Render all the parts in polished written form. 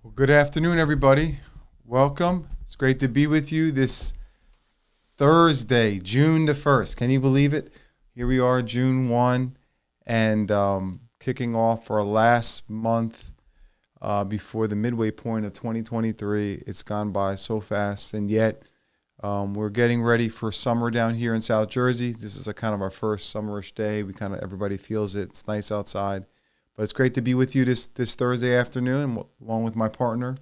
Well, good afternoon, everybody. Welcome. It's great to be with you this Thursday, June the 1st. Can you believe it? Here we are, June 1, and kicking off our last month before the midway point of 2023. It's gone by so fast, and yet we're getting ready for summer down here in South Jersey. This is a kind of our first summerish day. Everybody feels it. It's nice outside. But it's great to be with you this Thursday afternoon, along with my partner,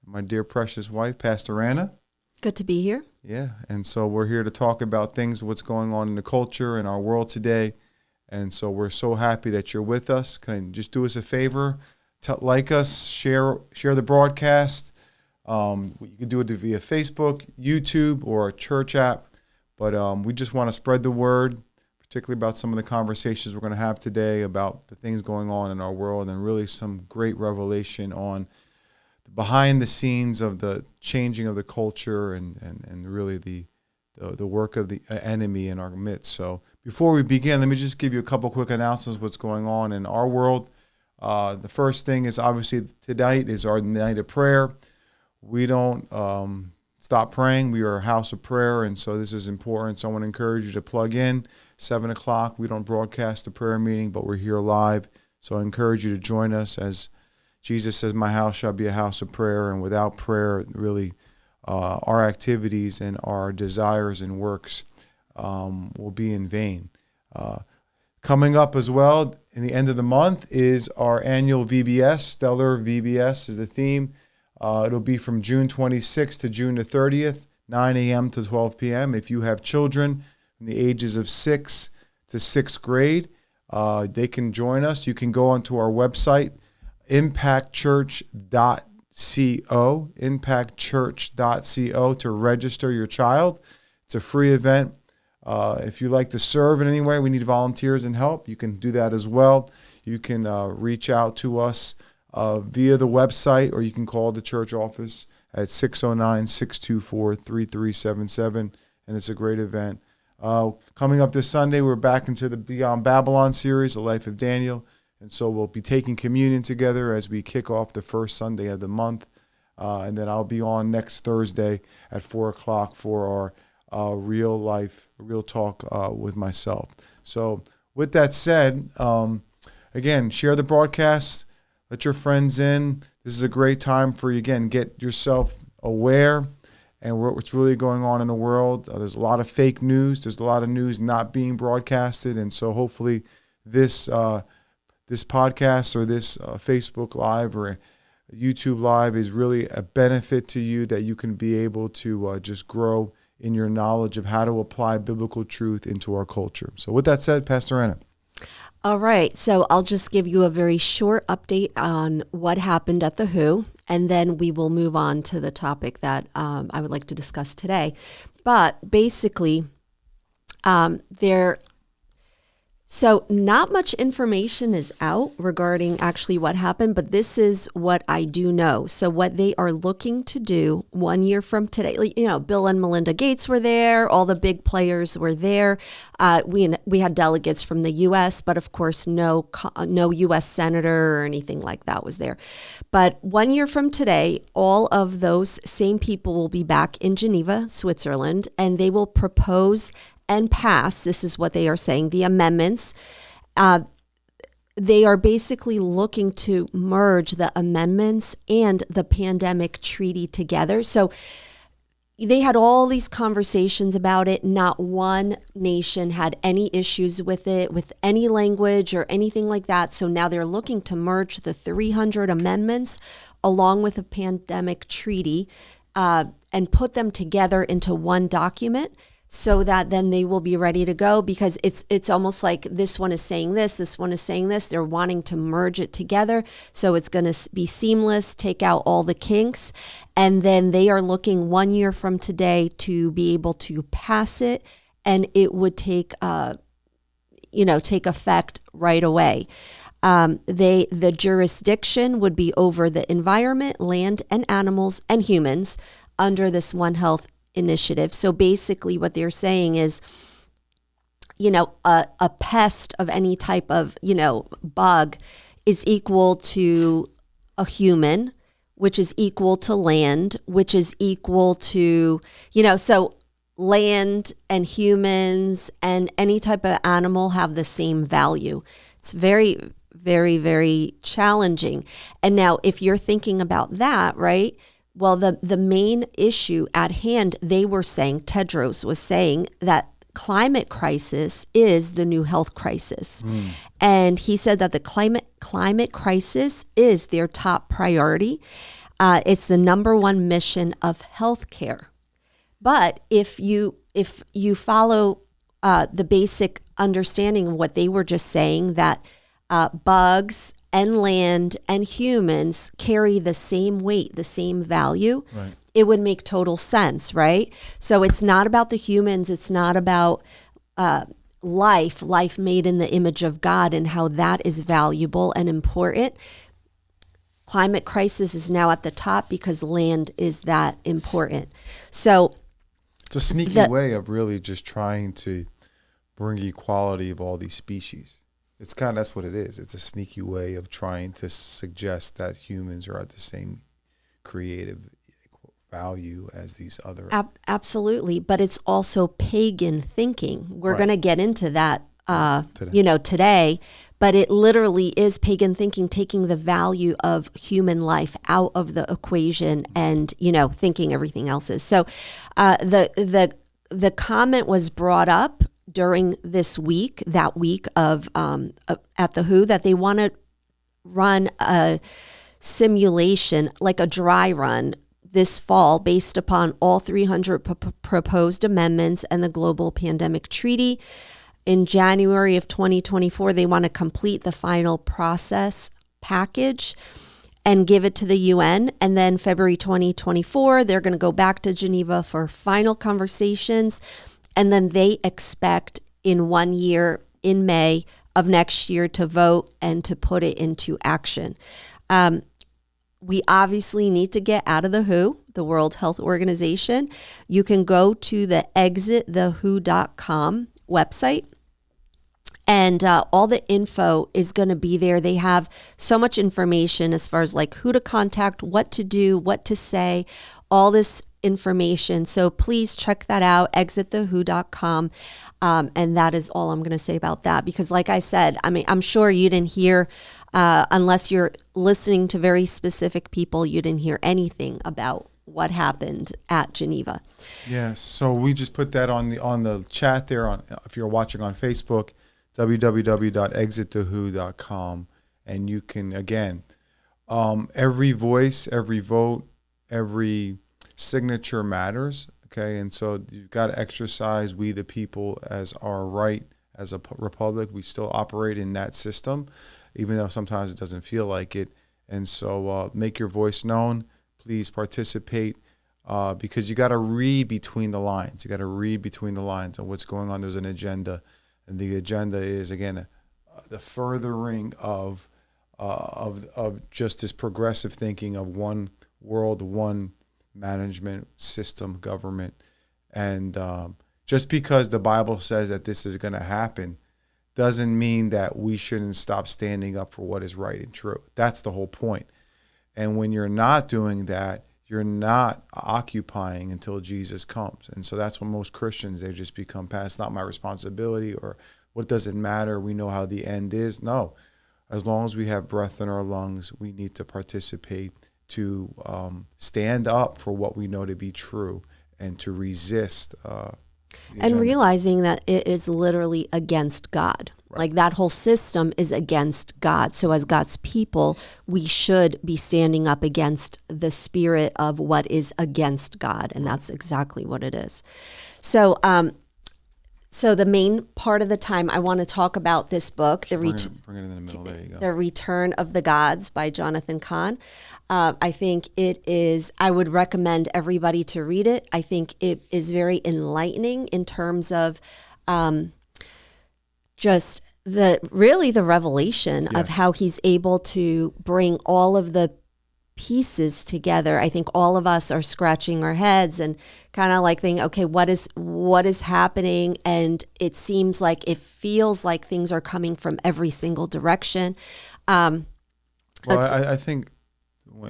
my dear precious wife, Pastor Anna. Good to be here. Yeah, and so we're here to talk about what's going on in the culture and our world today. And so we're so happy that you're with us. Can you just do us a favor? Like us, share the broadcast. You can do it via Facebook, YouTube, or a church app. But we just want to spread the word, particularly about some of the conversations we're going to have today about the things going on in our world, and really some great revelation on the behind the scenes of the changing of the culture and really the work of the enemy in our midst. So before we begin, let me just give you a couple quick announcements of what's going on in our world. The first thing is obviously tonight is our night of prayer. We don't stop praying. We are a house of prayer, and so this is important. So I want to encourage you to plug in. 7 o'clock, we don't broadcast the prayer meeting, but we're here live. So I encourage you to join us, as Jesus says, my house shall be a house of prayer. And without prayer, really, our activities and our desires and works will be in vain. Coming up as well, in the end of the month, is our annual VBS. Stellar VBS is the theme. It'll be from June 26th to June the 30th, 9 a.m. to 12 p.m. If you have children from the ages of 6 to 6th grade, they can join us. You can go onto our website, impactchurch.co, to register your child. It's a free event. If you like to serve in any way, we need volunteers and help. You can do that as well. You can reach out to us via the website, or you can call the church office at 609-624-3377, and it's a great event. Coming up this Sunday, we're back into the Beyond Babylon series, The Life of Daniel, and so we'll be taking communion together as we kick off the first Sunday of the month, and then I'll be on next Thursday at 4 o'clock for our real talk with myself. So with that said, again, share the broadcast, let your friends in. This is a great time for you, again, get yourself aware and what's really going on in the world. There's a lot of fake news. There's a lot of news not being broadcasted. And so hopefully this podcast or this Facebook Live or YouTube Live is really a benefit to you, that you can be able to just grow in your knowledge of how to apply biblical truth into our culture. So with that said, Pastor Anna. All right. So I'll just give you a very short update on what happened at the WHO, and then we will move on to the topic that I would like to discuss today. But basically, so not much information is out regarding actually what happened, but this is what I do know. So what they are looking to do 1 year from today, Bill and Melinda Gates were there, all the big players were there. We had delegates from the U.S., but of course no U.S. senator or anything like that was there. But 1 year from today, all of those same people will be back in Geneva, Switzerland, and they will propose and pass, this is what they are saying, the amendments. They are basically looking to merge the amendments and the pandemic treaty together. So they had all these conversations about it. Not one nation had any issues with it, with any language or anything like that. So now they're looking to merge the 300 amendments along with a pandemic treaty and put them together into one document, so that then they will be ready to go, because it's almost like this one is saying this one is saying this. They're wanting to merge it together, so it's going to be seamless, take out all the kinks, and then they are looking 1 year from today to be able to pass it, and it would take effect right away. The jurisdiction would be over the environment, land, and animals and humans under this One Health initiative. So basically what they're saying is, a pest of any type of, bug is equal to a human, which is equal to land, which is equal to, so land and humans and any type of animal have the same value. It's very, very, very challenging. And now if you're thinking about that, right? Well, the main issue at hand, Tedros was saying that climate crisis is the new health crisis. And he said that the climate crisis is their top priority. It's the number one mission of healthcare. But if you follow the basic understanding of what they were just saying, that bugs and land and humans carry the same weight, the same value, right, it would make total sense, right? So it's not about the humans. It's not about life made in the image of God and how that is valuable and important. Climate crisis is now at the top because land is that important. So it's a sneaky way of really just trying to bring equality of all these species. That's what it is. It's a sneaky way of trying to suggest that humans are at the same creative value as these other. Absolutely. But it's also pagan thinking. We're Right. going to get into that, today. But it literally is pagan thinking, taking the value of human life out of the equation and, thinking everything else is. So the comment was brought up during this week, that week of at the WHO, that they want to run a simulation, like a dry run this fall, based upon all 300 proposed amendments and the Global Pandemic Treaty. In January of 2024, they want to complete the final process package and give it to the UN. And then February 2024, they're going to go back to Geneva for final conversations. And then they expect in 1 year, in May of next year, to vote and to put it into action. We obviously need to get out of the WHO, the World Health Organization. You can go to the exitthewho.com website, and all the info is going to be there. They have so much information as far as like who to contact, what to do, what to say, all this information. So please check that out, exitthewho.com. And that is all I'm going to say about that. Because like I said, I'm sure you didn't hear, unless you're listening to very specific people, you didn't hear anything about what happened at Geneva. Yes. So we just put that on the chat there. If you're watching on Facebook, www.exitthewho.com, and you can, again, every voice, every vote, every signature matters. Okay, and so you've got to exercise we the people as our right as a republic. We still operate in that system, even though sometimes it doesn't feel like it. And so make your voice known. Please participate, because you got to read between the lines. You got to read between the lines on what's going on. There's an agenda, and the agenda is, again, the furthering of just this progressive thinking of one world, one management system, government. And just because the Bible says that this is going to happen doesn't mean that we shouldn't stop standing up for what is right and true. That's the whole point. And when you're not doing that, you're not occupying until Jesus comes. And so that's what most Christians, they just become past, not my responsibility, or what does it matter? We know how the end is. No, as long as we have breath in our lungs, we need to participate, to stand up for what we know to be true, and to resist. And realizing that it is literally against God. Right. Like that whole system is against God. So as God's people, we should be standing up against the spirit of what is against God. And that's exactly what it is. So so the main part of the time, I want to talk about this book, bring it in the middle. There you go. The Return of the Gods by Jonathan Cahn. I think it is, I would recommend everybody to read it. I think it is very enlightening in terms of just the revelation of how he's able to bring all of the pieces together. I think all of us are scratching our heads and kind of like thinking, okay, what is happening? And it feels like things are coming from every single direction. I think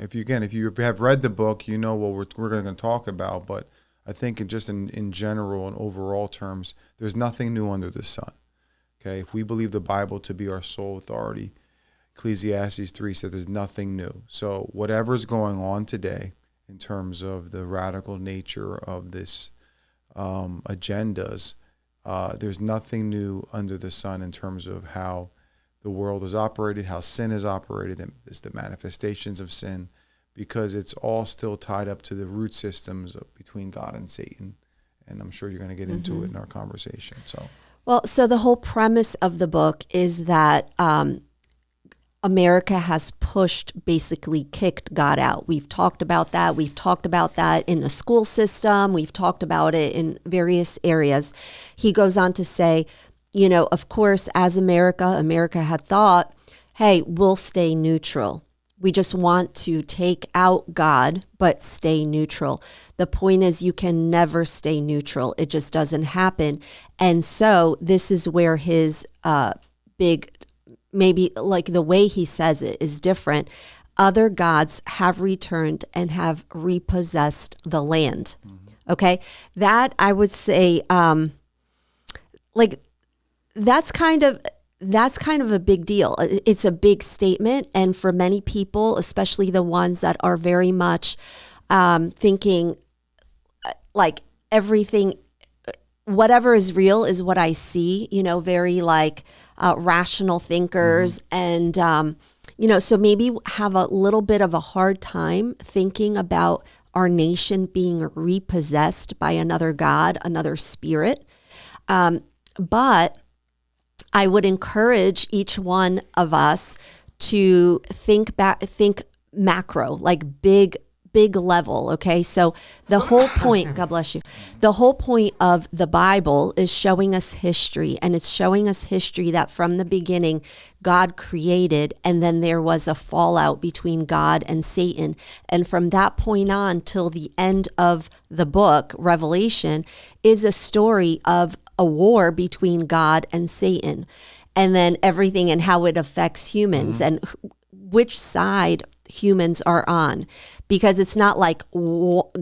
if you have read the book, you know what we're going to talk about. But I think in general and overall terms, there's nothing new under the sun. Okay, if we believe the Bible to be our sole authority, Ecclesiastes 3 said there's nothing new. So whatever's going on today in terms of the radical nature of this agendas, there's nothing new under the sun in terms of how the world is operated, how sin is operated, and it's the manifestations of sin, because it's all still tied up to the root systems between God and Satan. And I'm sure you're going to get into it in our conversation. So the whole premise of the book is that America has basically kicked God out. We've talked about that. We've talked about that in the school system. We've talked about it in various areas. He goes on to say, of course, as America had thought, hey, we'll stay neutral. We just want to take out God, but stay neutral. The point is, you can never stay neutral. It just doesn't happen. And so this is where his maybe like the way he says it is different. Other gods have returned and have repossessed the land. Mm-hmm. Okay. That I would say, that's kind of a big deal. It's a big statement. And for many people, especially the ones that are very much thinking like everything, whatever is real is what I see, very rational thinkers. Mm-hmm. And, so maybe have a little bit of a hard time thinking about our nation being repossessed by another God, another spirit. But I would encourage each one of us to think macro, like big level. Okay. So the whole point, God bless you. The whole point of the Bible is showing us history, and it's showing us history that from the beginning, God created, and then there was a fallout between God and Satan. And from that point on till the end of the book, Revelation, is a story of a war between God and Satan, and then everything and how it affects humans and which side humans are on. Because it's not like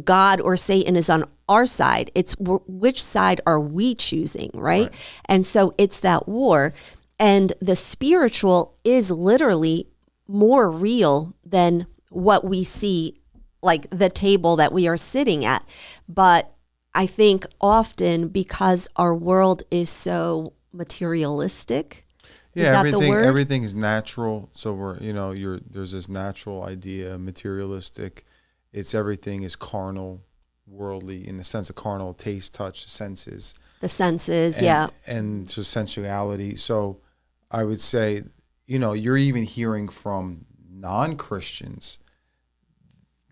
God or Satan is on our side. It's which side are we choosing, right? And so it's that war. And the spiritual is literally more real than what we see, like the table that we are sitting at. But I think often because our world is so materialistic, yeah, everything is natural. So there's this natural idea, materialistic. Everything is carnal, worldly, in the sense of carnal, taste, touch, senses. The senses, and just sensuality. So I would say, you're even hearing from non-Christians,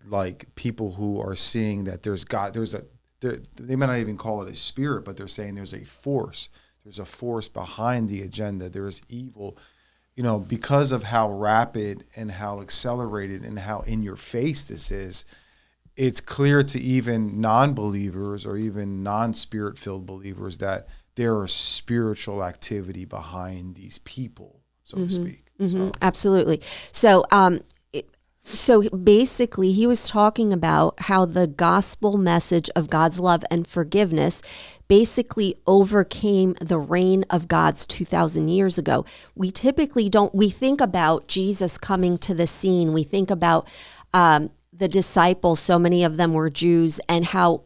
like people who are seeing that there's God. They might not even call it a spirit, but they're saying there's a force. There's a force behind the agenda. There is evil, because of how rapid and how accelerated and how in your face this is. It's clear to even non-believers or even non-spirit filled believers that there is spiritual activity behind these people, so to speak. Mm-hmm. So. Absolutely. So basically, he was talking about how the gospel message of God's love and forgiveness basically overcame the reign of God's 2,000 years ago. We typically we think about Jesus coming to the scene. We think about the disciples, so many of them were Jews, and how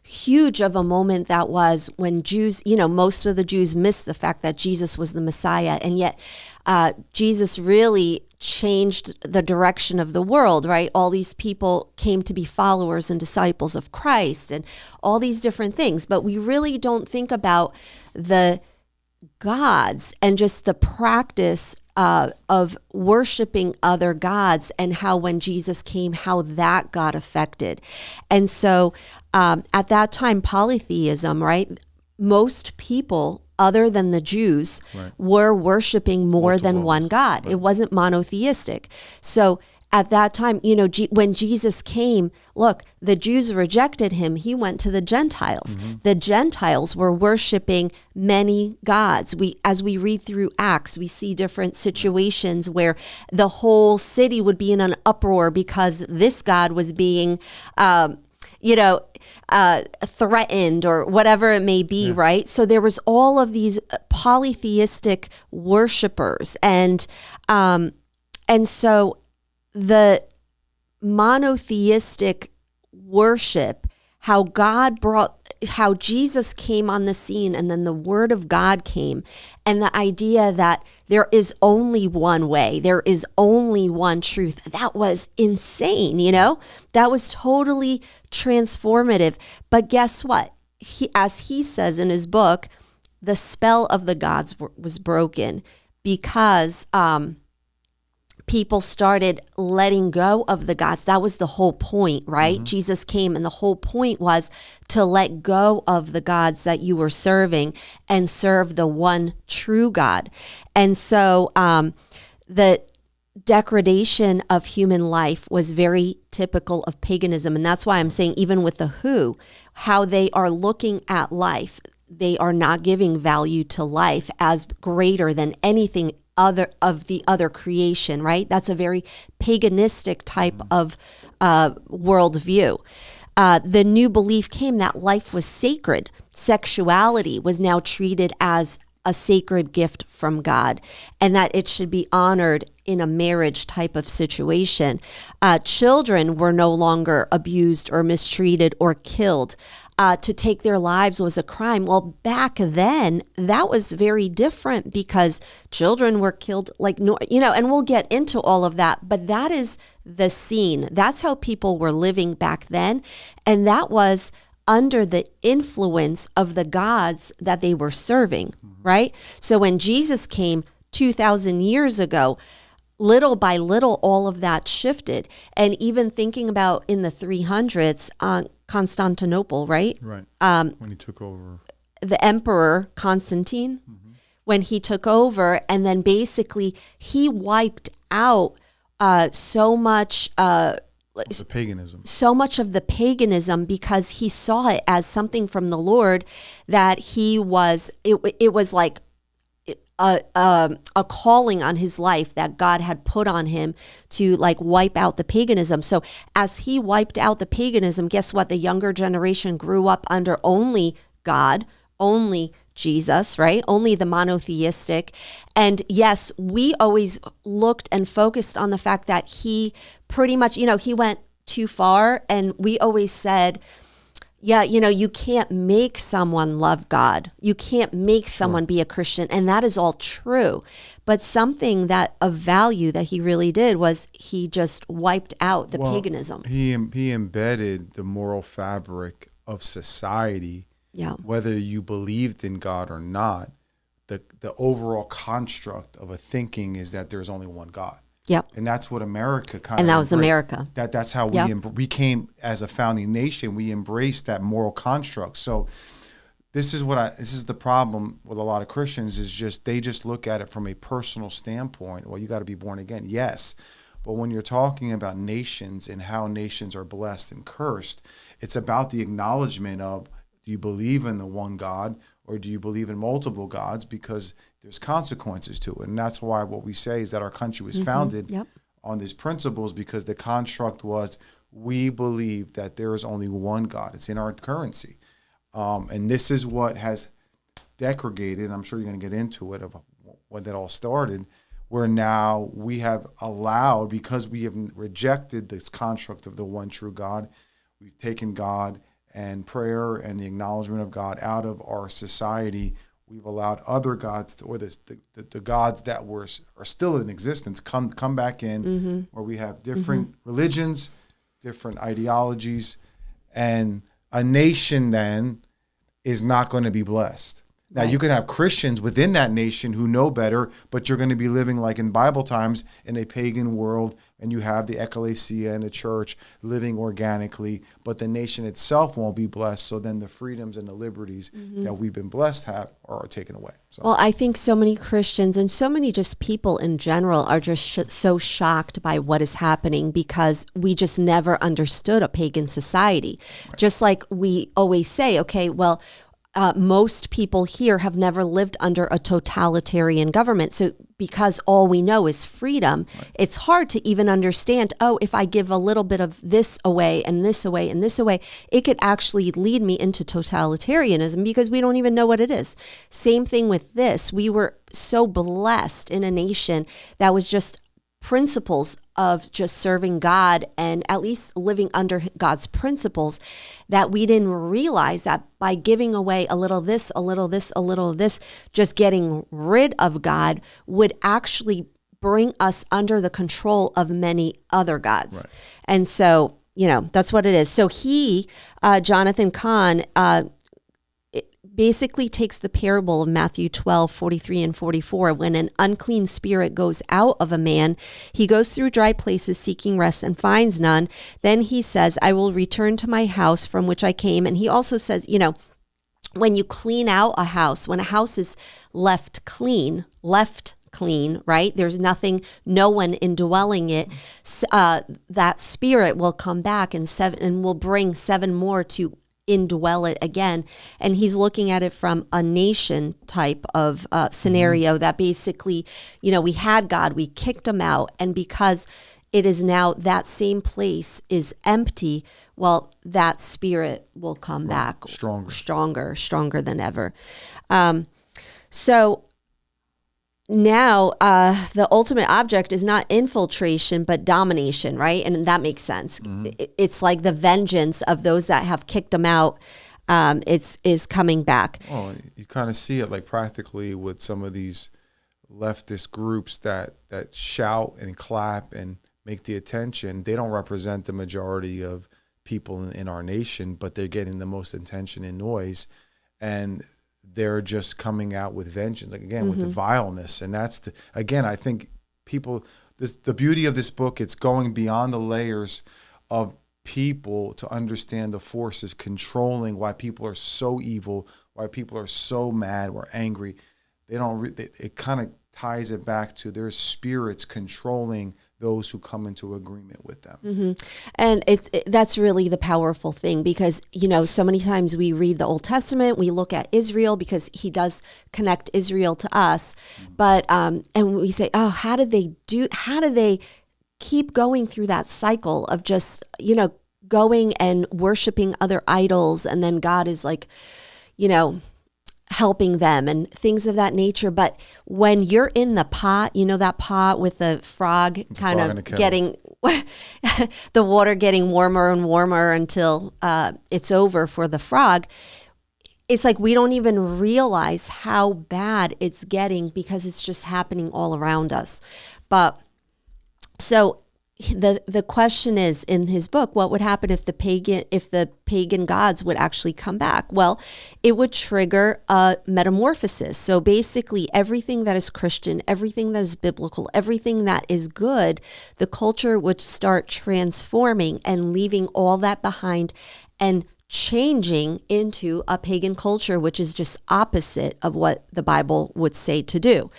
huge of a moment that was when Jews, most of the Jews missed the fact that Jesus was the Messiah. And yet Jesus really changed the direction of the world, right? All these people came to be followers and disciples of Christ and all these different things. But we really don't think about the gods and just the practice of worshiping other gods, and how when Jesus came, how that got affected. And so at that time, polytheism, right? Most people other than the Jews were worshiping more than one God. Right. It wasn't monotheistic. So at that time, you know, when Jesus came, look, the Jews rejected him. He went to the Gentiles. The Gentiles were worshiping many gods. As we read through Acts, we see different situations where the whole city would be in an uproar because this God was being, threatened or whatever it may be, right? So there was all of these polytheistic worshipers, and so the monotheistic worship, how Jesus came on the scene, and then the word of God came, and the idea that there is only one way, there is only one truth. That was insane, you know? That was totally transformative. But guess what? As he says in his book, the spell of the gods was broken because people started letting go of the gods. That was the whole point, right? Jesus came, and the whole point was to let go of the gods that you were serving and serve the one true God. And so the degradation of human life was very typical of paganism. And that's why I'm saying, even with the WHO, how they are looking at life, they are not giving value to life as greater than anything of the other creation, right? That's a very paganistic type of worldview. The new belief came that life was sacred. Sexuality was now treated as a sacred gift from God, and that it should be honored in a marriage type of situation. Children were no longer abused or mistreated or killed. To take their lives was a crime. Well, back then, that was very different because children were killed, and we'll get into all of that, but that is the scene. That's how people were living back then, and that was under the influence of the gods that they were serving, right? So when Jesus came 2,000 years ago, little by little, all of that shifted. And even thinking about in the 300s, Constantinople, right? Right. When he took over. The Emperor Constantine, when he took over, and then basically he wiped out so much The paganism. so much of the paganism because he saw it as something from the Lord that it was like a calling on his life that God had put on him to wipe out the paganism. So as he wiped out the paganism, guess what? The younger generation grew up under only God, only Jesus, right? Only the monotheistic. And yes, we always looked and focused on the fact that he pretty much, he went too far. And we always said, yeah, you can't make someone love God. You can't make someone be a Christian. And that is all true. But something that of value that he really did was he just wiped out the paganism. He embedded the moral fabric of society. Yeah. Whether you believed in God or not, the overall construct of a thinking is that there's only one God. Yep. And that's what America And that was America. That's how we came as a founding nation. We embraced that moral construct. So this is the problem with a lot of Christians is just they just look at it from a personal standpoint. Well, you got to be born again. Yes. But when you're talking about nations and how nations are blessed and cursed, it's about the acknowledgement of, do you believe in the one God or do you believe in multiple gods? Because there's consequences to it. And that's why what we say is that our country was founded on these principles, because the construct was we believe that there is only one God. It's in our currency. And this is what has degraded, and I'm sure you're going to get into it, of when that all started, where now we have allowed, because we have rejected this construct of the one true God, we've taken God and prayer and the acknowledgement of God out of our society. We've allowed other gods, or the gods that are still in existence, come back in, where we have different religions, different ideologies, and a nation then is not going to be blessed. Now, you can have Christians within that nation who know better, but you're going to be living like in Bible times in a pagan world, and you have the ecclesia and the church living organically, but the nation itself won't be blessed. So then the freedoms and the liberties that we've been blessed have are taken away. So. Well, I think so many Christians and so many just people in general are just so shocked by what is happening because we just never understood a pagan society. Right. Just like we always say, okay, well, most people here have never lived under a totalitarian government. So because all we know is freedom, it's hard to even understand, oh, if I give a little bit of this away and this away and this away, it could actually lead me into totalitarianism because we don't even know what it is. Same thing with this. We were so blessed in a nation that was just principles of just serving God and at least living under God's principles that we didn't realize that by giving away a little this, a little this, a little of this, just getting rid of God would actually bring us under the control of many other gods. Right. And so, that's what it is. So Jonathan Cahn, basically takes the parable of Matthew 12:43 and 44. When an unclean spirit goes out of a man, he goes through dry places seeking rest and finds none. Then he says, I will return to my house from which I came. And he also says, when you clean out a house, when a house is left clean, right? There's no one indwelling it. That spirit will come back and will bring 7 more to indwell it again. And he's looking at it from a nation type of scenario that basically, we had God, we kicked him out. And because it is now that same place is empty, well, that spirit will come back stronger than ever. So now the ultimate object is not infiltration, but domination, right? And that makes sense. Mm-hmm. It's like the vengeance of those that have kicked them out is coming back. Oh, you kind of see it like practically with some of these leftist groups that shout and clap and make the attention. They don't represent the majority of people in our nation, but they're getting the most attention and noise. And they're just coming out with vengeance, like again, with the vileness. And that's, I think the beauty of this book, it's going beyond the layers of people to understand the forces controlling why people are so evil, why people are so mad or angry. It kind of ties it back to their spirits controlling those who come into agreement with them. Mm-hmm. And that's really the powerful thing because, so many times we read the Old Testament, we look at Israel because he does connect Israel to us. But, and we say, oh, how did they keep going through that cycle of just, going and worshiping other idols. And then God is like, helping them and things of that nature. But when you're in the pot, that pot with the frog kind of getting the water getting warmer and warmer until it's over for the frog, it's like we don't even realize how bad it's getting because it's just happening all around us. But so the question is in his book, what would happen if the pagan gods would actually come back? Well, it would trigger a metamorphosis. So basically everything that is Christian, everything that is biblical, everything that is good, the culture would start transforming and leaving all that behind and changing into a pagan culture, which is just opposite of what the Bible would say to do.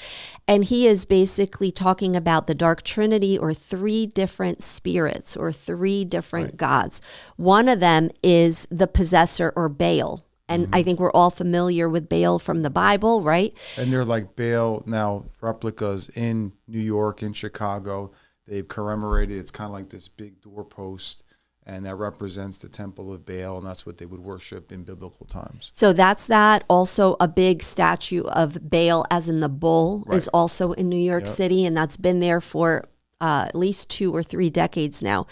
And he is basically talking about the dark trinity or 3 different spirits or 3 different gods. One of them is the possessor or Baal. And I think we're all familiar with Baal from the Bible, right? And they're like Baal now replicas in New York and Chicago. They've commemorated, it's kind of like this big doorpost. And that represents the temple of Baal, and that's what they would worship in biblical times. So that's that. Also, a big statue of Baal, as in the bull, is also in New York City, and that's been there for at least 2 or 3 decades now.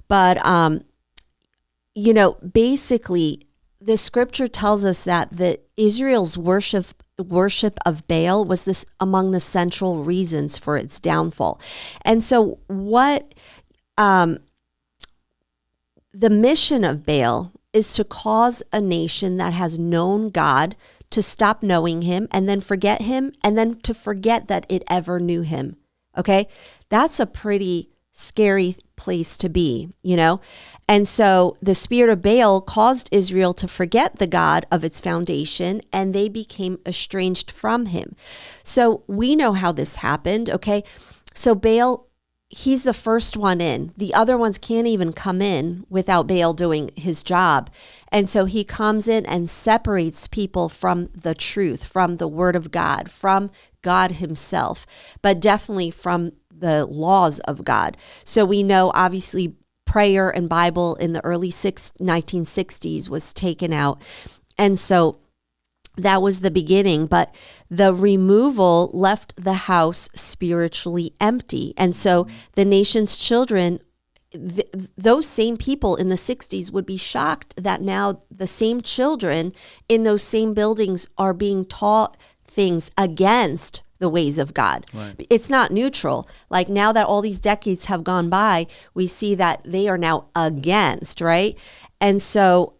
But, basically, the scripture tells us that Israel's worship of Baal was this among the central reasons for its downfall. And so what... the mission of Baal is to cause a nation that has known God to stop knowing him and then forget him and then to forget that it ever knew him. Okay? That's a pretty scary place to be, you know? And so the spirit of Baal caused Israel to forget the God of its foundation, and they became estranged from him. So we know how this happened, okay? So Baal, he's the first one in. The other ones can't even come in without Baal doing his job. And so he comes in and separates people from the truth, from the word of God, from God himself, but definitely from the laws of God. So we know, obviously, prayer and Bible in the early 1960s was taken out. And so that was the beginning, but the removal left the house spiritually empty. And so the nation's children, those same people in the 60s would be shocked that now the same children in those same buildings are being taught things against the ways of God. Right. It's not neutral. Like now that all these decades have gone by, we see that they are now against, right? And so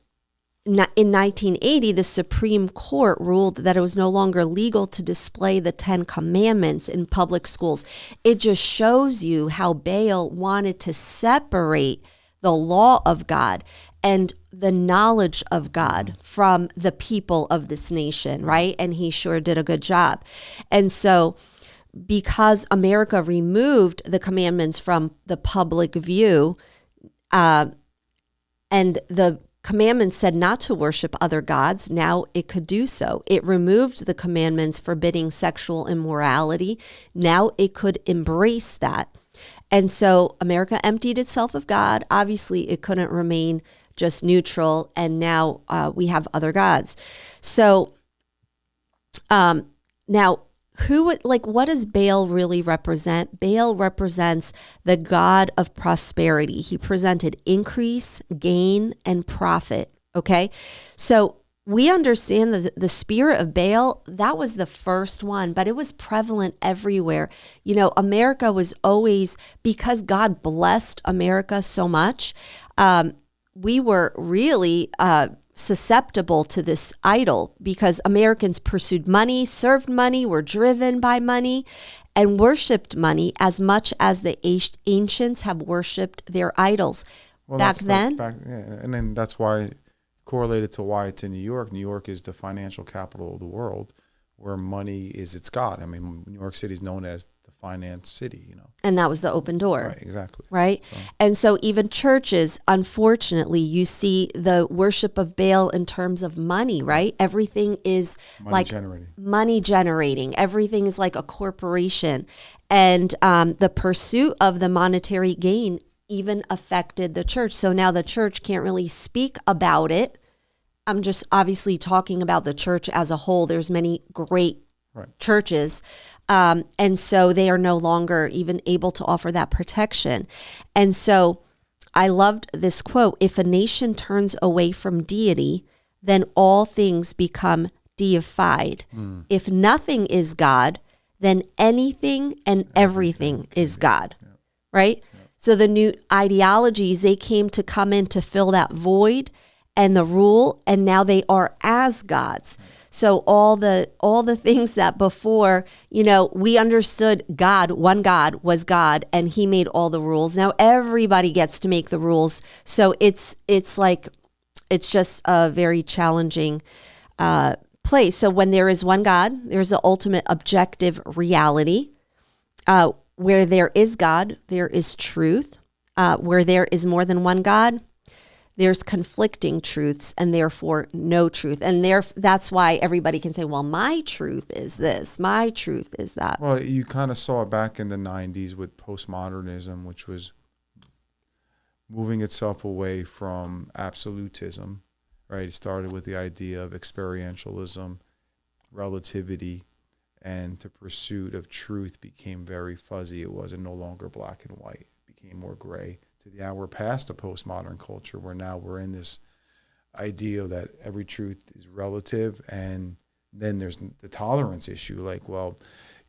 in 1980, the Supreme Court ruled that it was no longer legal to display the 10 Commandments in public schools. It just shows you how Baal wanted to separate the law of God and the knowledge of God from the people of this nation, right? And he sure did a good job. And so because America removed the commandments from the public view, and the commandments said not to worship other gods, now it could do so. It removed the commandments forbidding sexual immorality. Now it could embrace that. And so America emptied itself of God. Obviously, it couldn't remain just neutral, and now we have other gods. So now, what does Baal really represent? Baal represents the God of prosperity. He presented increase, gain, and profit, okay? So we understand that the spirit of Baal, that was the first one, but it was prevalent everywhere. You know, America was always, because God blessed America so much, we were really susceptible to this idol because Americans pursued money, served money, were driven by money, and worshiped money as much as the ancients have worshiped their idols. Well, and then that's why, correlated to why it's in New York. New York is the financial capital of the world, where money is its god. I mean, New York City is known as the finance city, you know. And that was the open door. Right, exactly. Right? So. And so even churches, unfortunately, you see the worship of Baal in terms of money, right? Everything is money generating. Everything is like a corporation. And the pursuit of the monetary gain even affected the church. So now the church can't really speak about it. I'm just obviously talking about the church as a whole. There's many great churches. And so they are no longer even able to offer that protection. And so I loved this quote: if a nation turns away from deity, then all things become deified. If nothing is God, then anything and everything is God, right? So the new ideologies, they came to come in to fill that void and the rule, and now they are as gods. So all the things that before, you know, we understood God, one God was God, and he made all the rules. Now everybody gets to make the rules. So it's just a very challenging place. So when there is one God, there's the ultimate objective reality. Where there is God, there is truth. Where there is more than one God, there's conflicting truths and therefore no truth. And that's why everybody can say, well, my truth is this, my truth is that. Well, you kind of saw it back in the 90s with postmodernism, which was moving itself away from absolutism, right? It started with the idea of experientialism, relativity, and the pursuit of truth became very fuzzy. It wasn't no longer black and white. It became more gray. Now we're past a postmodern culture where now we're in this idea that every truth is relative, and then there's the tolerance issue. Like, well,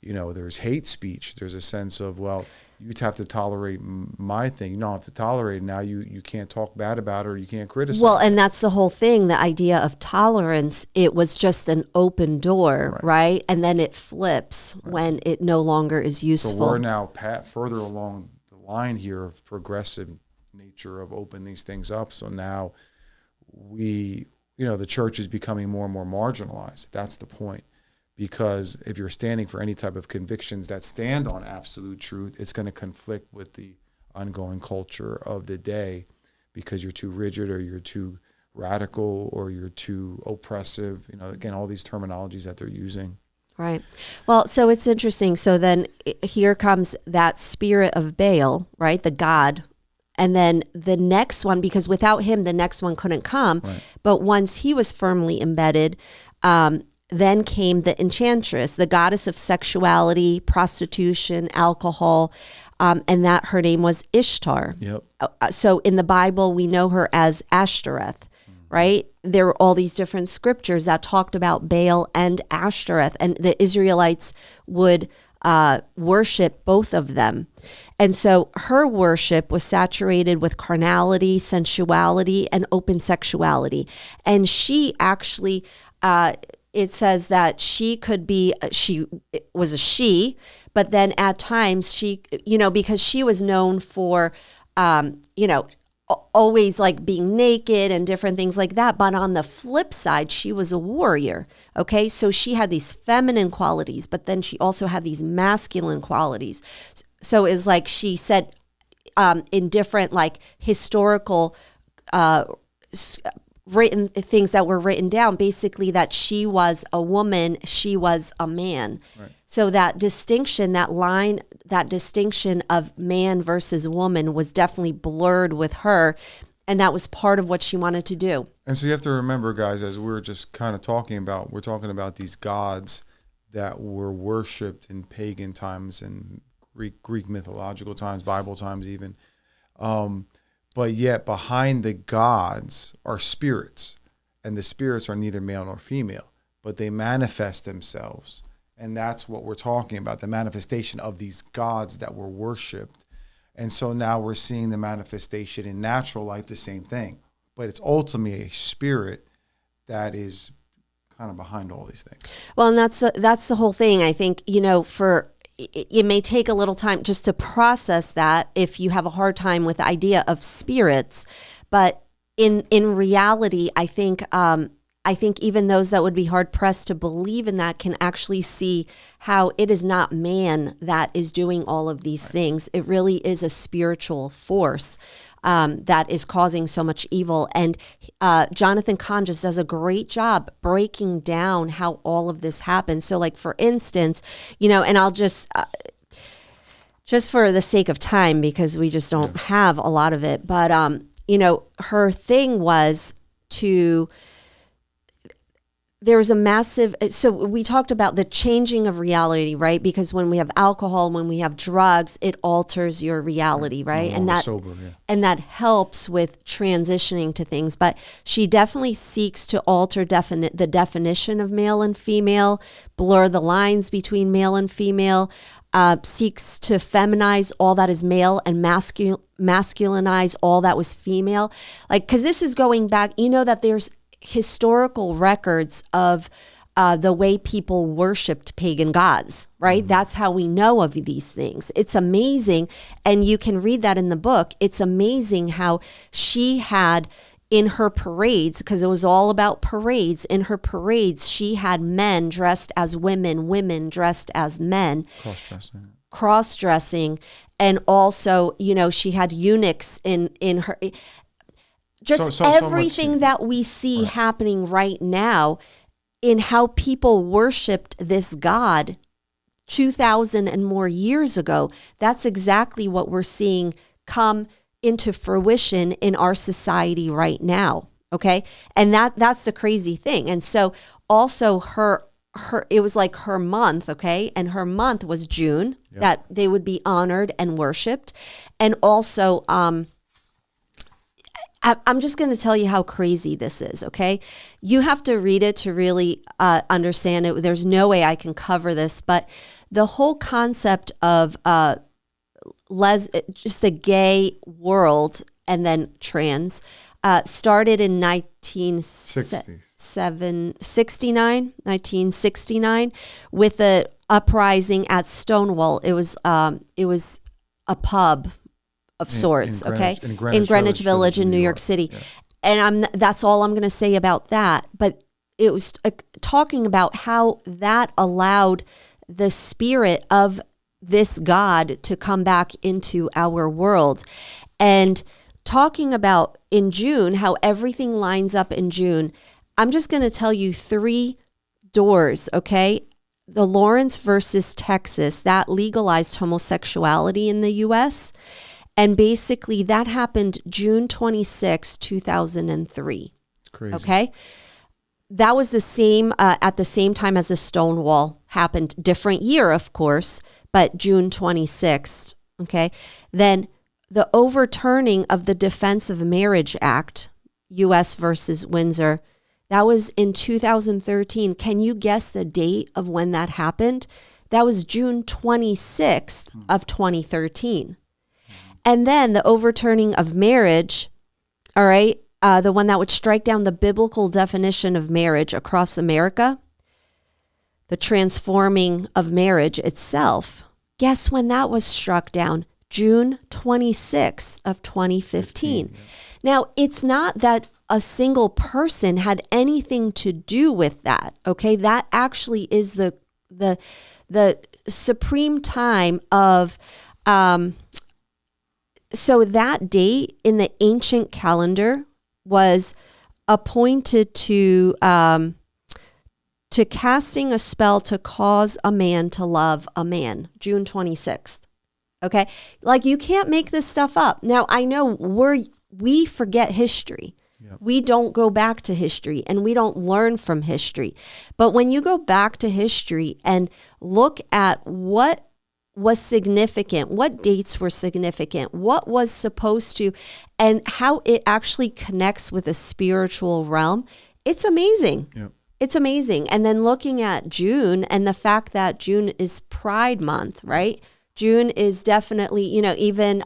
you know, there's hate speech. There's a sense of, well, you'd have to tolerate my thing. You don't have to tolerate it. Now you can't talk bad about it or you can't criticize. Well, and that's the whole thing, the idea of tolerance. It was just an open door, right? And then it flips when it no longer is useful. So we're now further along the line here of progressive nature of opening these things up. So now the church is becoming more and more marginalized. That's the point. Because if you're standing for any type of convictions that stand on absolute truth, it's going to conflict with the ongoing culture of the day because you're too rigid or you're too radical or you're too oppressive. Again, all these terminologies that they're using. Right. Well, so it's interesting. So then here comes that spirit of Baal, right? The god. And then the next one, because without him, the next one couldn't come. Right. But once he was firmly embedded, then came the enchantress, the goddess of sexuality, prostitution, alcohol, and that her name was Ishtar. Yep. So in the Bible, we know her as Ashtoreth, right? There were all these different scriptures that talked about Baal and Ashtoreth, and the Israelites would worship both of them. And so her worship was saturated with carnality, sensuality, and open sexuality. And she actually... it says that she was a she, but then at times she, because she was known for, always like being naked and different things like that. But on the flip side, she was a warrior. Okay. So she had these feminine qualities, but then she also had these masculine qualities. So it's like she said in different like historical written things that were written down, basically that she was a woman, she was a man. Right. So that distinction, that line, that distinction of man versus woman was definitely blurred with her. And that was part of what she wanted to do. And so you have to remember, guys, as we're just kind of talking about, we're talking about these gods that were worshipped in pagan times and Greek mythological times, Bible times even. But yet behind the gods are spirits, and the spirits are neither male nor female, but they manifest themselves. And that's what we're talking about, the manifestation of these gods that were worshipped. And so now we're seeing the manifestation in natural life, the same thing. But it's ultimately a spirit that is kind of behind all these things. Well, and that's the whole thing. I think, it may take a little time just to process that if you have a hard time with the idea of spirits. But in reality, I think even those that would be hard pressed to believe in that can actually see how it is not man that is doing all of these things. It really is a spiritual force that is causing so much evil. And Jonathan Cahn just does a great job breaking down how all of this happens. So like, for instance, and I'll just for the sake of time, because we just don't have a lot of it, but, her thing was there was a massive, so we talked about the changing of reality, right? Because when we have alcohol, when we have drugs, it alters your reality, right? And that helps with transitioning to things. But she definitely seeks to alter the definition of male and female, blur the lines between male and female, seeks to feminize all that is male and masculinize all that was female. Like, because this is going back, that there's historical records of the way people worshipped pagan gods, right? Mm-hmm. That's how we know of these things. It's amazing. And you can read that in the book. It's amazing how she had in her parades, because it was all about parades, in her parades, she had men dressed as women, women dressed as men. Cross-dressing. And also, she had eunuchs in her... Just everything so that we see happening right now in how people worshipped this God 2,000 and more years ago. That's exactly what we're seeing come into fruition in our society right now. Okay. And that's the crazy thing. And so also her it was like her month. Okay. And her month was June, that they would be honored and worshiped. And also, I'm just going to tell you how crazy this is, okay? You have to read it to really understand it. There's no way I can cover this, but the whole concept of just the gay world and then trans started in 1969 with the uprising at Stonewall. It was a pub of sorts, in Greenwich Village in New York City. Yeah. And that's all I'm going to say about that. But it was talking about how that allowed the spirit of this God to come back into our world. And talking about in June, how everything lines up in June, I'm just going to tell you 3 doors, okay? The Lawrence versus Texas, that legalized homosexuality in the U.S., and basically that happened June 26, 2003. Crazy. Okay? That was the same, at the same time as the Stonewall happened. Different year, of course, but June 26th. Okay? Then the overturning of the Defense of Marriage Act, U.S. versus Windsor, that was in 2013. Can you guess the date of when that happened? That was June 26th of 2013. And then the overturning of marriage, all right, the one that would strike down the biblical definition of marriage across America, the transforming of marriage itself. Guess when that was struck down? June 26th of 2015. Now, it's not that a single person had anything to do with that, okay? That actually is the supreme time of... So that date in the ancient calendar was appointed to casting a spell to cause a man to love a man, June 26th. Okay? Like, you can't make this stuff up. Now, I know we forget history. Yep. We don't go back to history and we don't learn from history. But when you go back to history and look at what was significant, what dates were significant, what was supposed to, and how it actually connects with a spiritual realm, it's amazing. Yep. It's amazing. And then looking at June and the fact that June is Pride Month, right? June is definitely, even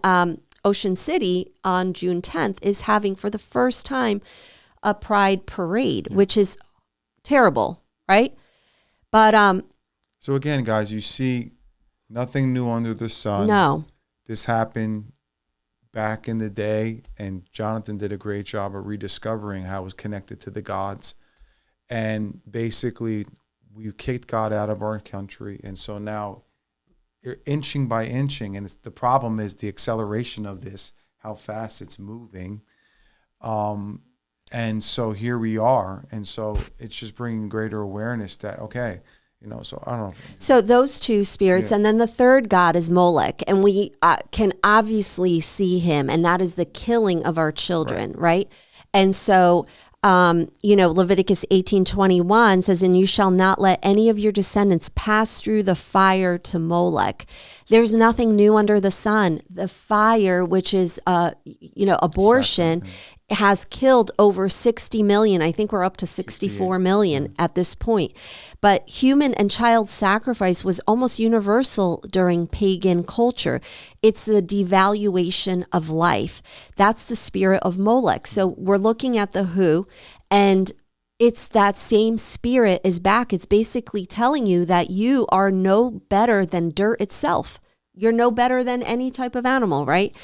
Ocean City on June 10th is having for the first time a Pride Parade, which is terrible, right? But so again, guys, you see nothing new under the sun. No. This happened back in the day, and Jonathan did a great job of rediscovering how it was connected to the gods. And basically, we kicked God out of our country, and so now you're inching by inching, and the problem is the acceleration of this, how fast it's moving. And so here we are, and so it's just bringing greater awareness that, okay, so I don't know. So those 2 spirits, and then the third god is Molech, and we can obviously see him, and that is the killing of our children, right? And so, Leviticus 18:21 says, "And you shall not let any of your descendants pass through the fire to Molech." There's nothing new under the sun. The fire, which is, abortion, has killed over 60 million. I think we're up to 64 million at this point. But human and child sacrifice was almost universal during pagan culture. It's the devaluation of life. That's the spirit of Molech. So we're looking at the who, and it's that same spirit is back. It's basically telling you that you are no better than dirt itself. You're no better than any type of animal, right?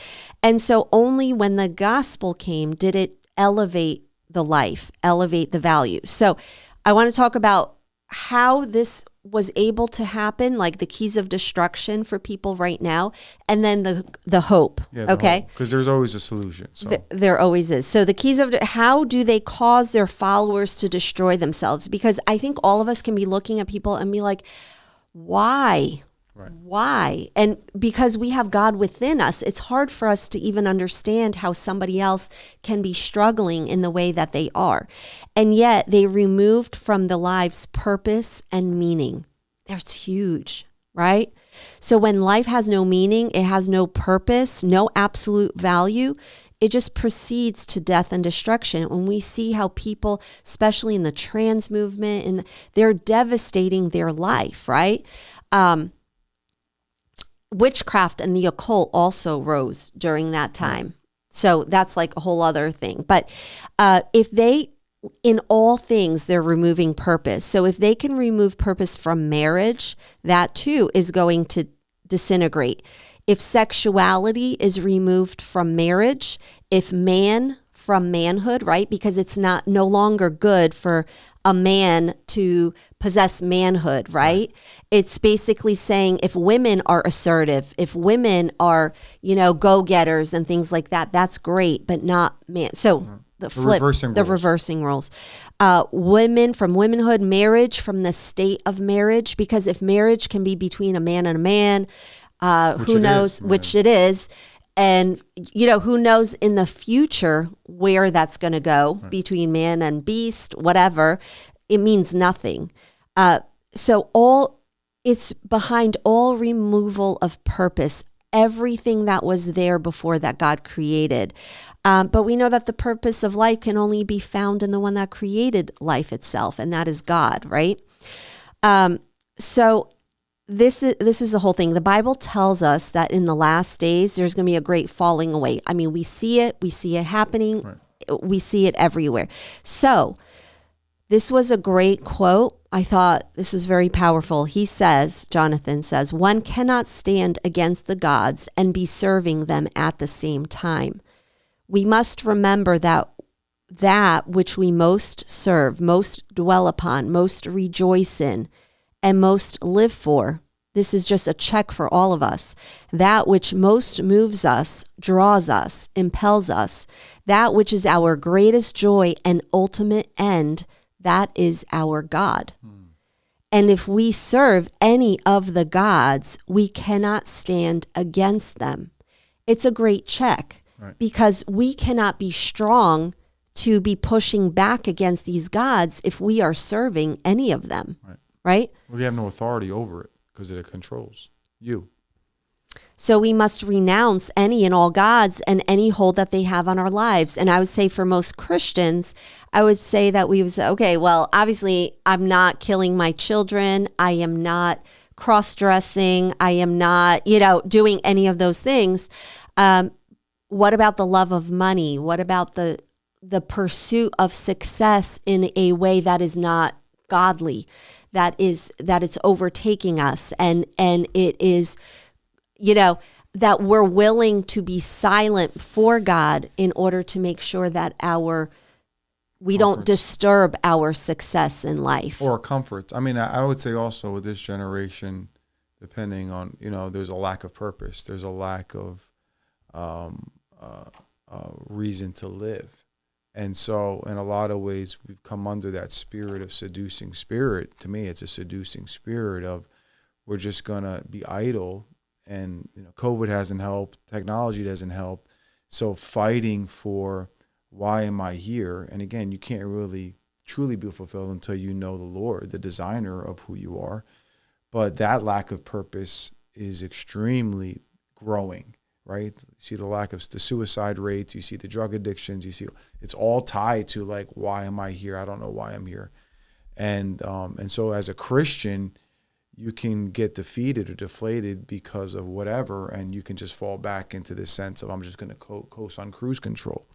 And so only when the gospel came did it elevate the life, elevate the value. So I want to talk about how this was able to happen, like the keys of destruction for people right now, and then the hope, okay? Because there's always a solution. So. There always is. So the keys of how do they cause their followers to destroy themselves? Because I think all of us can be looking at people and be like, why? Right. Why? And because we have God within us, it's hard for us to even understand how somebody else can be struggling in the way that they are. And yet they removed from the lives purpose and meaning. That's huge, right? So when life has no meaning, it has no purpose, no absolute value, it just proceeds to death and destruction. When we see how people, especially in the trans movement, they're devastating their life, right? witchcraft and the occult also rose during that time. So that's like a whole other thing. But if they, in all things, they're removing purpose. So if they can remove purpose from marriage, that too is going to disintegrate. If sexuality is removed from marriage, if man from manhood, right? Because it's no longer good for a man to possess manhood, right? It's basically saying if women are assertive, if women are, go-getters and things like that, that's great, but not man. So the reversing roles. Women from womanhood, marriage from the state of marriage, because if marriage can be between a man and a man, who knows, which it is, and, who knows in the future where that's going to go between man and beast, whatever. It means nothing. So it's behind all removal of purpose, everything that was there before that God created. But we know that the purpose of life can only be found in the one that created life itself, and that is God, right? So this is the whole thing. The Bible tells us that in the last days, there's going to be a great falling away. I mean, we see it happening. Right. We see it everywhere. So this was a great quote. I thought this is very powerful. Jonathan says, one cannot stand against the gods and be serving them at the same time. We must remember that which we most serve, most dwell upon, most rejoice in, and most live for. This is just a check for all of us. That which most moves us, draws us, impels us, that which is our greatest joy and ultimate end, that is our God. And if we serve any of the gods, we cannot stand against them. It's a great check, right? Because we cannot be strong to be pushing back against these gods if we are serving any of them. Right? We have no authority over it because it controls you. So we must renounce any and all gods and any hold that they have on our lives. And I would say for most Christians, I would say that we would say, okay, well, obviously I'm not killing my children. I am not cross-dressing. I am not, doing any of those things. What about the love of money? What about the pursuit of success in a way that is not godly? That it's overtaking us, and it is, that we're willing to be silent for God in order to make sure that we don't disturb our success in life or comfort. I mean, I would say also with this generation, depending on there's a lack of purpose, there's a lack of reason to live. And so in a lot of ways, we've come under that spirit of seducing spirit. To me, it's a seducing spirit of we're just going to be idle. And COVID hasn't helped. Technology doesn't help. So fighting for why am I here? And again, you can't really truly be fulfilled until you know the Lord, the designer of who you are. But that lack of purpose is extremely growing. Right? You see the lack of the suicide rates, you see the drug addictions, you see it's all tied to like, why am I here? I don't know why I'm here. And so as a Christian, you can get defeated or deflated because of whatever, and you can just fall back into this sense of I'm just going to coast on cruise control.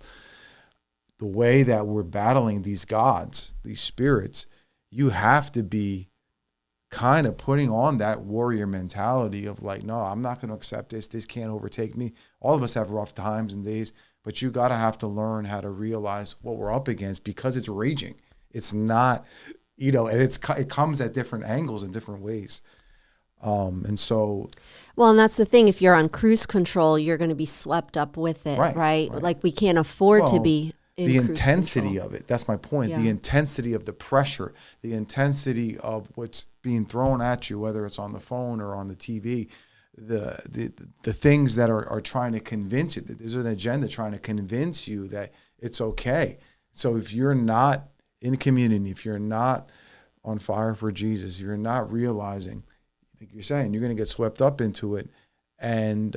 The way that we're battling these gods, these spirits, you have to be kind of putting on that warrior mentality of like, no, I'm not going to accept this. This can't overtake me. All of us have rough times and days, but you got to have to learn how to realize what we're up against because it's raging. It's not, and it comes at different angles in different ways. And that's the thing. If you're on cruise control, you're going to be swept up with it, right? Like we can't afford to be. The intensity of it. That's my point. Yeah. The intensity of the pressure, the intensity of what's being thrown at you, whether it's on the phone or on the TV, the things that are trying to convince you that there's an agenda trying to convince you that it's okay. So if you're not in community, if you're not on fire for Jesus, if you're not realizing, like you're saying, you're going to get swept up into it, and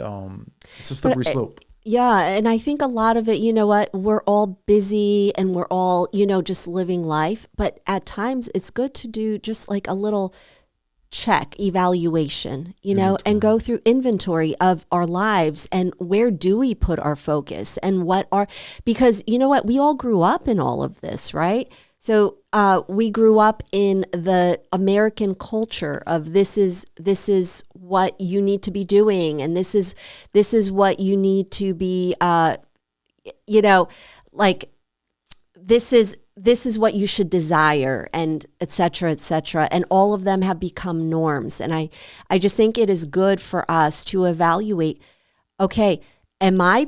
it's a slippery slope. Yeah, and I think a lot of it, we're all busy and we're all, just living life. But at times it's good to do just like a little check, evaluation, and go through inventory of our lives and where do we put our focus and because you know what, we all grew up in all of this, right? So we grew up in the American culture of this is what you need to be doing, and this is what you need to be, like this is what you should desire, and et cetera, et cetera. And all of them have become norms. And I just think it is good for us to evaluate, okay, am I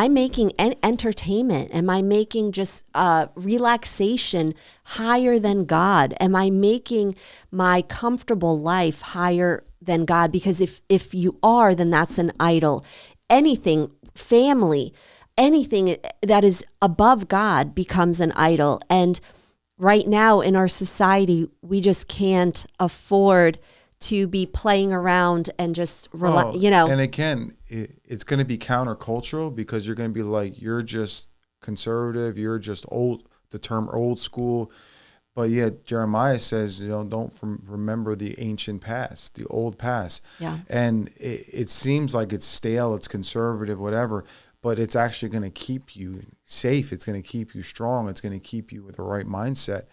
making entertainment? Am I making just relaxation higher than God? Am I making my comfortable life higher than God? Because if you are, then that's an idol. Anything, family, anything that is above God becomes an idol. And right now in our society, we just can't afford to be playing around and just, And again, it's going to be countercultural because you're going to be like, you're just conservative, you're just old, the term old school. But yet Jeremiah says, don't remember the ancient past, the old past. Yeah. And it seems like it's stale, it's conservative, whatever, but it's actually going to keep you safe. It's going to keep you strong. It's going to keep you with the right mindset.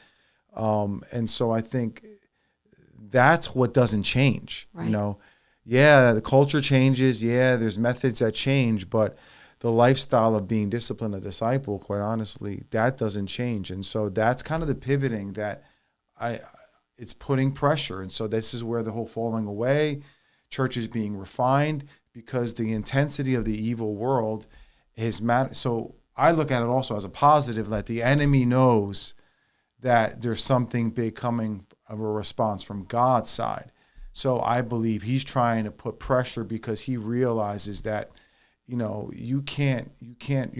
And so I think that's what doesn't change. Right. Yeah, the culture changes. Yeah, there's methods that change, but the lifestyle of being disciplined, a disciple, quite honestly, that doesn't change. And so that's kind of the pivoting that it's putting pressure. And so this is where the whole falling away, church is being refined because the intensity of the evil world is so I look at it also as a positive, that the enemy knows that there's something big coming of a response from God's side. So I believe he's trying to put pressure because he realizes that, you're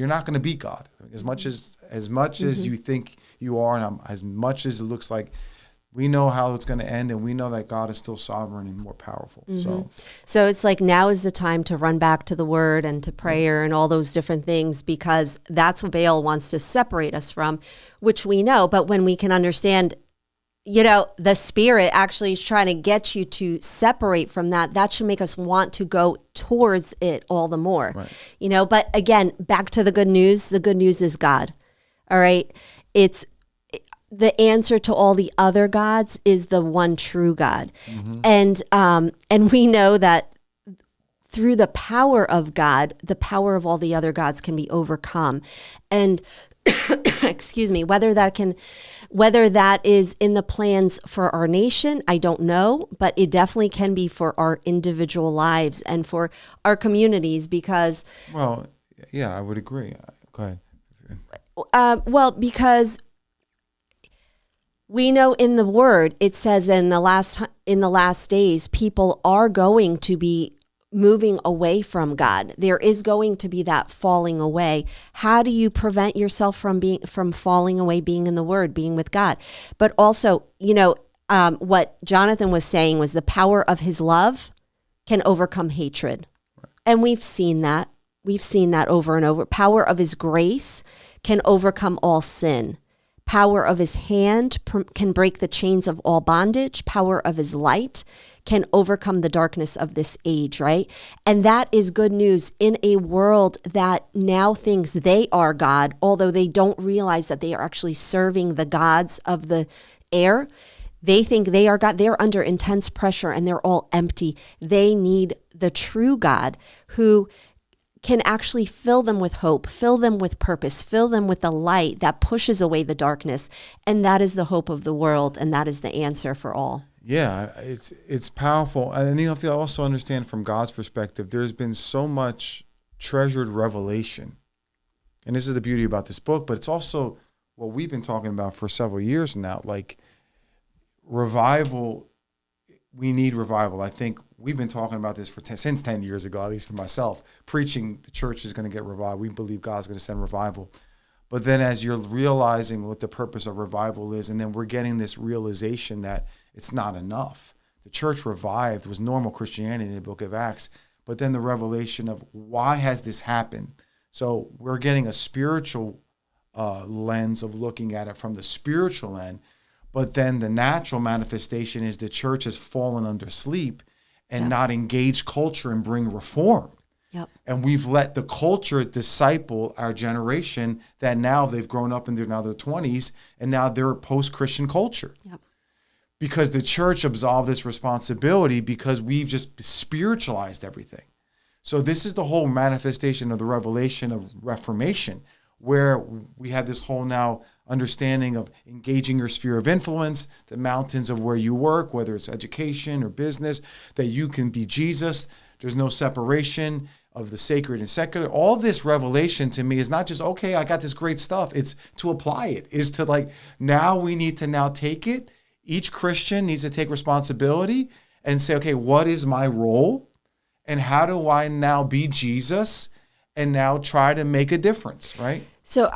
not going to beat God as much as you think you are, and as much as it looks like we know how it's going to end, and we know that God is still sovereign and more powerful. Mm-hmm. So it's like now is the time to run back to the word and to prayer and all those different things, because that's what Baal wants to separate us from, which we know. But when we can understand, the Spirit actually is trying to get you to separate from that should make us want to go towards it all the more. Right. But again, back to the good news. The good news is God. All right. It's the answer to all the other gods is the one true God. Mm-hmm. And we know that through the power of God, the power of all the other gods can be overcome. And excuse me, whether that is in the plans for our nation, I don't know, but it definitely can be for our individual lives and for our communities, because well, yeah, I would agree. Go ahead. Because we know in the Word it says in the last days people are going to be moving away from God. There is going to be that falling away. How do you prevent yourself from falling away, being in the Word, being with God? But also, what Jonathan was saying was the power of his love can overcome hatred. Right. And we've seen that. We've seen that over and over. Power of his grace can overcome all sin. Power of his hand can break the chains of all bondage. Power of his light can overcome the darkness of this age, right? And that is good news in a world that now thinks they are God, although they don't realize that they are actually serving the gods of the air. They think they are God. They're under intense pressure and they're all empty. They need the true God who can actually fill them with hope, fill them with purpose, fill them with the light that pushes away the darkness. And that is the hope of the world, and that is the answer for all. Yeah, it's powerful. And you have to also understand from God's perspective, there's been so much treasured revelation. And this is the beauty about this book, but it's also what we've been talking about for several years now, like revival. We need revival. I think we've been talking about this since 10 years ago, at least for myself, preaching the church is going to get revived. We believe God's going to send revival. But then as you're realizing what the purpose of revival is, and then we're getting this realization that it's not enough. The church revived was normal Christianity in the book of Acts, but then the revelation of why has this happened? So we're getting a spiritual lens of looking at it from the spiritual end. But then the natural manifestation is the church has fallen under sleep and not engaged culture and bring reform. Yep. And we've let the culture disciple our generation that now they've grown up in their 20s and now they're post-Christian culture. Yep. Because the church absolved this responsibility because we've just spiritualized everything. So this is the whole manifestation of the revelation of Reformation, where we have this whole now understanding of engaging your sphere of influence, the mountains of where you work, whether it's education or business, that you can be Jesus. There's no separation of the sacred and secular. All this revelation to me is not just, okay, I got this great stuff. It's to apply it, is to like, now we need to now take it. Each Christian needs to take responsibility and say, okay, what is my role? And how do I now be Jesus and now try to make a difference, right? So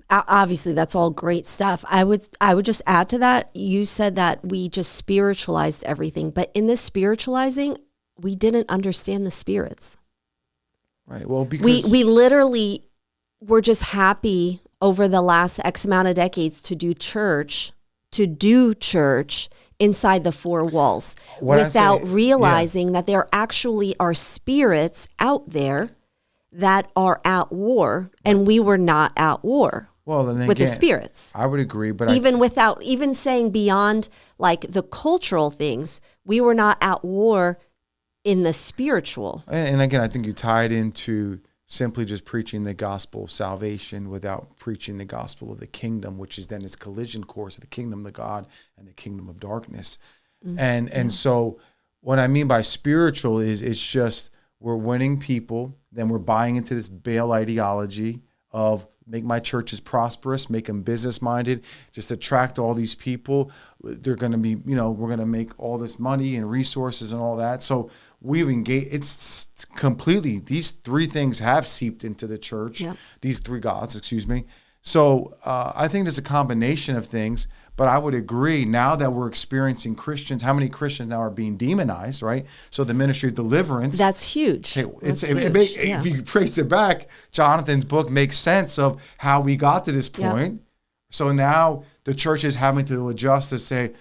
obviously that's all great stuff. I would just add to that. You said that we just spiritualized everything, but in this spiritualizing, we didn't understand the spirits. Right. Well, because we literally were just happy over the last X amount of decades to do church inside the four walls without realizing that there actually are spirits out there that are at war, and we were not at war with the spirits. I would agree, but even saying beyond like the cultural things, we were not at war in the spiritual. And again, I think you tie it into simply just preaching the gospel of salvation without preaching the gospel of the kingdom, which is then its collision course of the kingdom of God and the kingdom of darkness. Mm-hmm. And so what I mean by spiritual is it's just we're winning people, then we're buying into this Baal ideology of make my churches prosperous, make them business-minded, just attract all these people. They're going to be, we're going to make all this money and resources and all that. So we've engaged, it's completely, these three things have seeped into the church, these three gods, So I think there's a combination of things, but I would agree now that we're experiencing Christians, how many Christians now are being demonized, right? So the ministry of deliverance. That's huge. If you trace it back, Jonathan's book makes sense of how we got to this point. Yep. So now the church is having to adjust to say,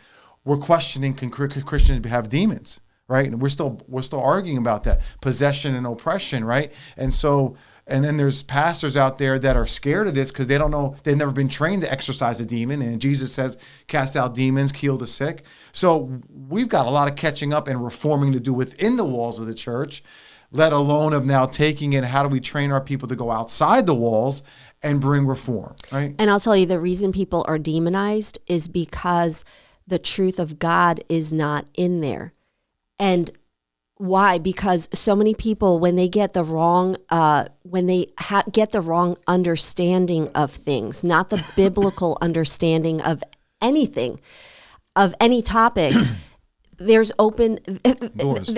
we're questioning, can Christians have demons? Right, and we're still arguing about that possession and oppression, right? And then there's pastors out there that are scared of this because they don't know, they've never been trained to exorcise a demon. And Jesus says, cast out demons, heal the sick. So we've got a lot of catching up and reforming to do within the walls of the church, let alone of now taking it. How do we train our people to go outside the walls and bring reform, right? And I'll tell you, the reason people are demonized is because the truth of God is not in there. And why? Because so many people, when they get the wrong, get the wrong understanding of things, not the biblical understanding of anything, of any topic, there's open doors.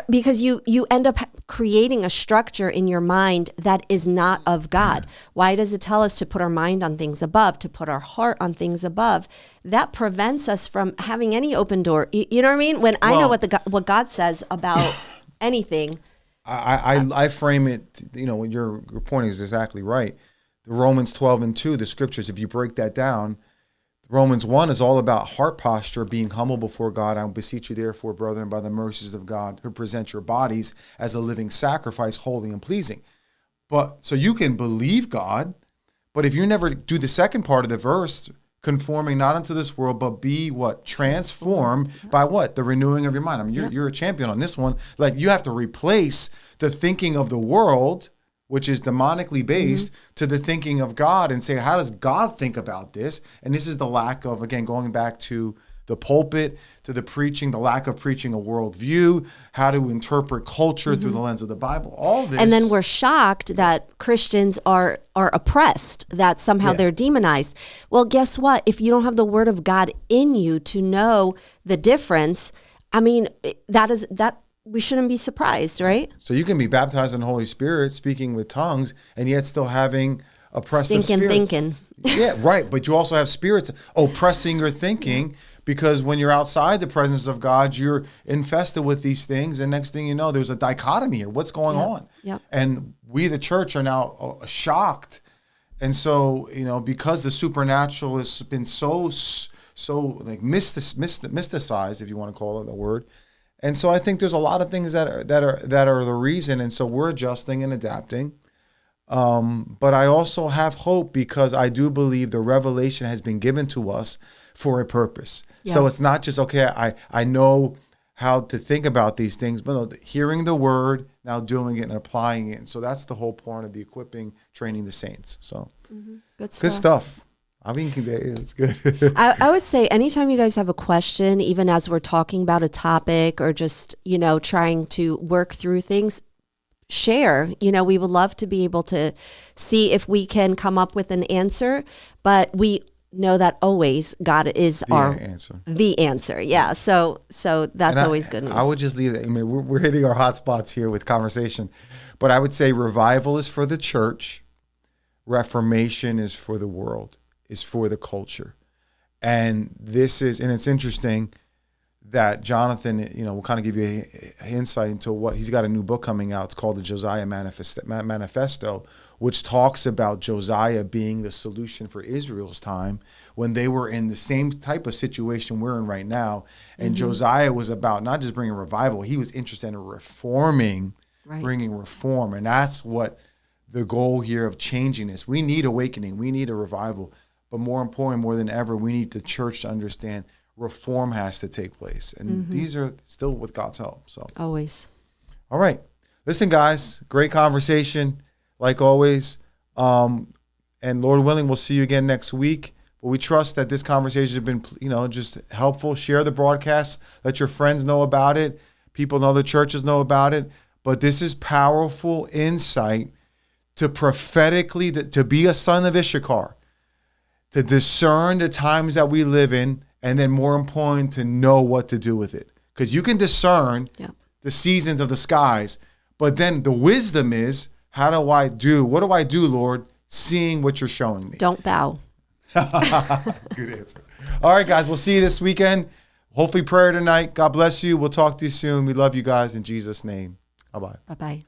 Because you end up creating a structure in your mind that is not of God. Why does it tell us to put our mind on things above, to put our heart on things above? That prevents us from having any open door. You know what I mean? When I know what God says about anything. I frame it, when your point is exactly right. The Romans 12:2, the scriptures, if you break that down, Romans 1 is all about heart posture, being humble before God. I beseech you, therefore, brethren, by the mercies of God, who present your bodies as a living sacrifice, holy and pleasing. So you can believe God, but if you never do the second part of the verse, conforming not unto this world, but be what? Transformed by what? The renewing of your mind. I mean, you're a champion on this one. Like, you have to replace the thinking of the world, which is demonically based, to the thinking of God and say, how does God think about this? And this is the lack of, again, going back to the pulpit, to the preaching, the lack of preaching a worldview, how to interpret culture through the lens of the Bible, all this. And then we're shocked that Christians are oppressed, that somehow they're demonized. Well, guess what? If you don't have the word of God in you to know the difference, I mean, that we shouldn't be surprised, right? So you can be baptized in the Holy Spirit, speaking with tongues, and yet still having oppressive spirits. Thinking. Yeah, right. But you also have spirits oppressing your thinking, because when you're outside the presence of God, you're infested with these things. And next thing you know, there's a dichotomy here. What's going on? Yep. And we, the church, are now shocked. And so, because the supernatural has been so so like mysticized, if you want to call it the word. And so I think there's a lot of things that are the reason. And so we're adjusting and adapting. But I also have hope because I do believe the revelation has been given to us for a purpose. Yeah. So it's not just, okay, I know how to think about these things, but no, hearing the word, now doing it and applying it. And so that's the whole point of the equipping, training the saints. So Good stuff. good stuff. I mean, it's good. I would say anytime you guys have a question, even as we're talking about a topic or just, trying to work through things, share. We would love to be able to see if we can come up with an answer, but we know that always God is the answer. Yeah. So that's always good news. I would just leave it. I mean, we're hitting our hot spots here with conversation, but I would say revival is for the church. Reformation is for the world, is for the culture. And it's interesting that Jonathan, will kind of give you an insight into what he's got a new book coming out. It's called the Josiah Manifesto, which talks about Josiah being the solution for Israel's time when they were in the same type of situation we're in right now. And Josiah was about not just bringing revival, he was interested in reforming, bringing reform. And that's what the goal here of changing is. We need awakening. We need a revival. But more important, more than ever, we need the church to understand reform has to take place. And these are still with God's help. So always. All right. Listen, guys, great conversation, like always. And Lord willing, we'll see you again next week. But we trust that this conversation has been, just helpful. Share the broadcast. Let your friends know about it. People in other churches know about it. But this is powerful insight to prophetically, to be a son of Issachar, to discern the times that we live in, and then more important, to know what to do with it. Because you can discern the seasons of the skies, but then the wisdom is, what do I do, Lord, seeing what you're showing me? Don't bow. Good answer. All right, guys, we'll see you this weekend. Hopefully prayer tonight. God bless you. We'll talk to you soon. We love you guys in Jesus' name. Bye-bye. Bye-bye.